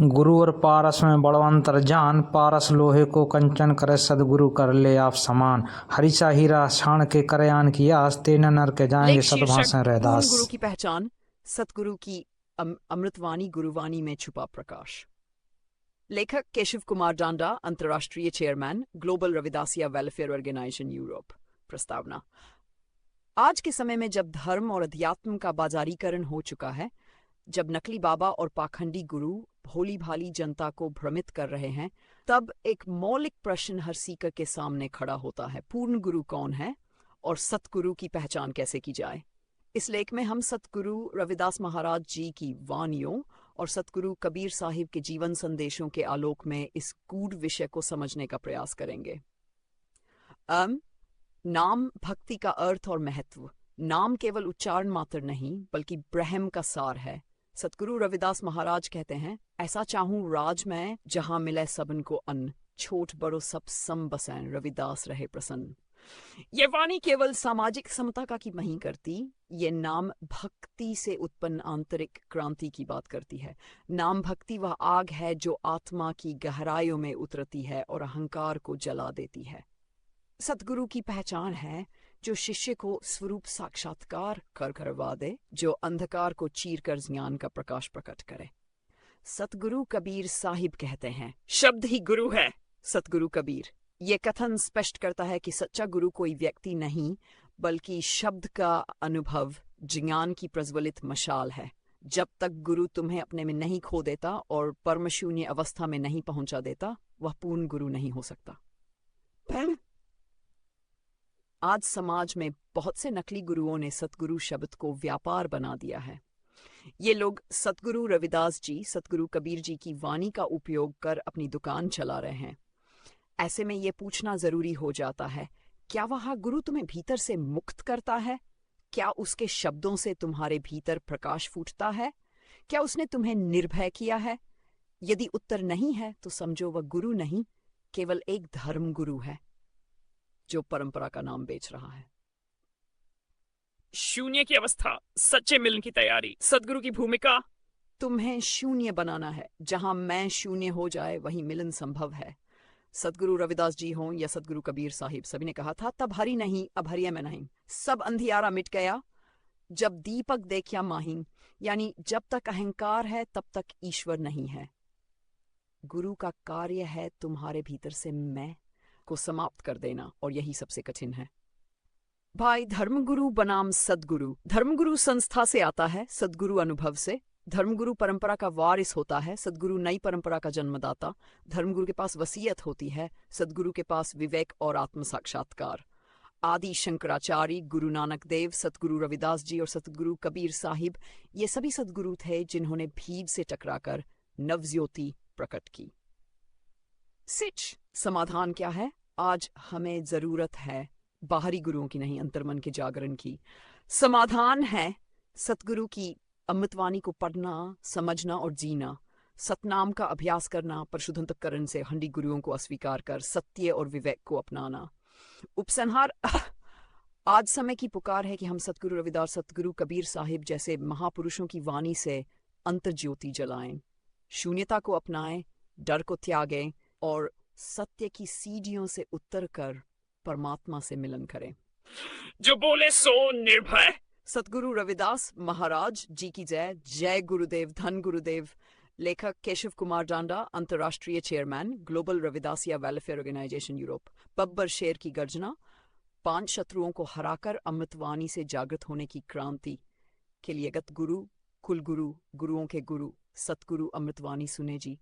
गुरु और पारस में बड़ो अंतर जान, पारस लोहे को कंचन करे सदगुरु कर ले आप समान। हरिचा हीरा छाण के करे आन की आस, तेन नर के जाएंगे लेख शीर्षक सदभाषण पूर्ण रहदास। गुरु की पहचान, सतगुरु की अमृतवाणी गुरुवाणी में छुपा प्रकाश। लेखक केशव कुमार डांडा, अंतर्राष्ट्रीय chairman, global Ravidassia welfare organisation Europe. प्रस्तावना। आज के समय में जब धर्म और अध्यात्म का बाजारीकरण हो चुका है, जब नकली बाबा और पाखंडी गुरु भोली भाली जनता को भ्रमित कर रहे हैं, तब एक मौलिक प्रश्न हर सीकर के सामने खड़ा होता है: पूर्ण गुरु कौन है और सतगुरु की पहचान कैसे की जाए। इस लेख में हम सतगुरु रविदास महाराज जी की वानियों और सतगुरु कबीर साहिब के जीवन संदेशों के आलोक में इस गूढ़ विषय को समझने का प्रयास करेंगे। नाम भक्ति का अर्थ और महत्व। नाम केवल उच्चारण मात्र नहीं, बल्कि ब्रह्म का सार है। सतगुरु रविदास महाराज कहते हैं, ऐसा चाहूं राज में जहां मिले सबन को अन्न, छोट बड़ो सब सम बसैन, रविदास रहे प्रसन्न। ये वाणी केवल सामाजिक समता का की नहीं करती, ये नाम भक्ति से उत्पन्न आंतरिक क्रांति की बात करती है। नाम भक्ति वह आग है जो आत्मा की गहराइयों में उतरती है और अहंकार को जला देती है। सतगुरु की पहचान है जो शिष्य को स्वरूप साक्षात्कार कर करवा दे, जो अंधकार को चीर कर ज्ञान का प्रकाश प्रकट करे। सतगुरु कबीर साहिब कहते हैं, शब्द ही गुरु है। सतगुरु कबीर। ये कथन स्पष्ट करता है कि सच्चा गुरु कोई व्यक्ति नहीं, बल्कि शब्द का अनुभव, ज्ञान की प्रज्वलित मशाल है। जब तक गुरु तुम्हें अपने में नहीं खो देता और परमशून्य अवस्था में नहीं पहुंचा देता, वह पूर्ण गुरु नहीं हो सकता। आज समाज में बहुत से नकली गुरुओं ने सतगुरु शब्द को व्यापार बना दिया है। ये लोग सतगुरु रविदास जी, सतगुरु कबीर जी की वाणी का उपयोग कर अपनी दुकान चला रहे हैं। ऐसे में ये पूछना जरूरी हो जाता है, क्या वह गुरु तुम्हें भीतर से मुक्त करता है? क्या उसके शब्दों से तुम्हारे भीतर प्रकाश फूटता है? क्या उसने तुम्हें निर्भय किया है? यदि उत्तर नहीं है, तो समझो वह गुरु नहीं, केवल एक धर्म गुरु है जो परंपरा का नाम बेच रहा है। शून्य की अवस्था, सच्चे मिलन की तैयारी। सदगुरु की भूमिका, तुम्हें शून्य बनाना है। जहां मैं शून्य हो जाए, वहीं मिलन संभव है। सतगुरु रविदास जी हों या सतगुरु कबीर साहिब, सभी ने कहा था, तब हरि नहीं अब हरिया में नहीं। सब अंधियारा मिट गया जब दीपक देखा माहीन, यानी जब तक अहंकार है तब तक ईश्वर नहीं है। गुरु का कार्य है तुम्हारे भीतर से मैं को समाप्त कर देना, और यही सबसे कठिन है। भाई, धर्मगुरु बनाम सदगुरु। धर्मगुरु संस्था से आता है, सदगुरु अनुभव से। धर्मगुरु परंपरा का वारिस होता है, सदगुरु नई परंपरा का जन्मदाता। धर्मगुरु के पास वसीयत होती है, सदगुरु के पास विवेक और आत्म साक्षात्कार। आदि शंकराचार्य, गुरु नानक देव, सतगुरु रविदास जी और सतगुरु कबीर साहिब, ये सभी सदगुरु थे जिन्होंने भीड़ से टकराकर नवज्योति प्रकट की। सिच समाधान क्या है? आज हमें जरूरत है बाहरी गुरुओं की नहीं, अंतर्मन के जागरण की। समाधान है सतगुरु की अमृतवाणी को पढ़ना, समझना और जीना। सतनाम का अभ्यास करना, परिशुद्धंतकरण से हंडी गुरुओं को अस्वीकार कर सत्य और विवेक को अपनाना। उपसंहार, आज समय की पुकार है कि हम सतगुरु रविदास, सतगुरु कबीर साहिब जैसे महापुरुषों की वाणी से अंतर्ज्योति जलाएं, शून्यता को अपनाएं, डर को त्यागें और सत्य की सीढ़ियों से उतरकर परमात्मा से मिलन करें। जो बोले सो निर्भय। सतगुरु रविदास महाराज जी की जय। जय गुरुदेव, धन गुरुदेव। लेखक केशव कुमार डांडा, अंतर्राष्ट्रीय chairman, global Ravidassia welfare organisation Europe. बब्बर शेर की गर्जना, 5 शत्रुओं को हराकर अमृतवाणी से जागृत होने की क्रांति के लिए गत गुरु, कुल गुरु, गुरुओं के गुरु, सतगुरु अमृतवाणी सुने जी।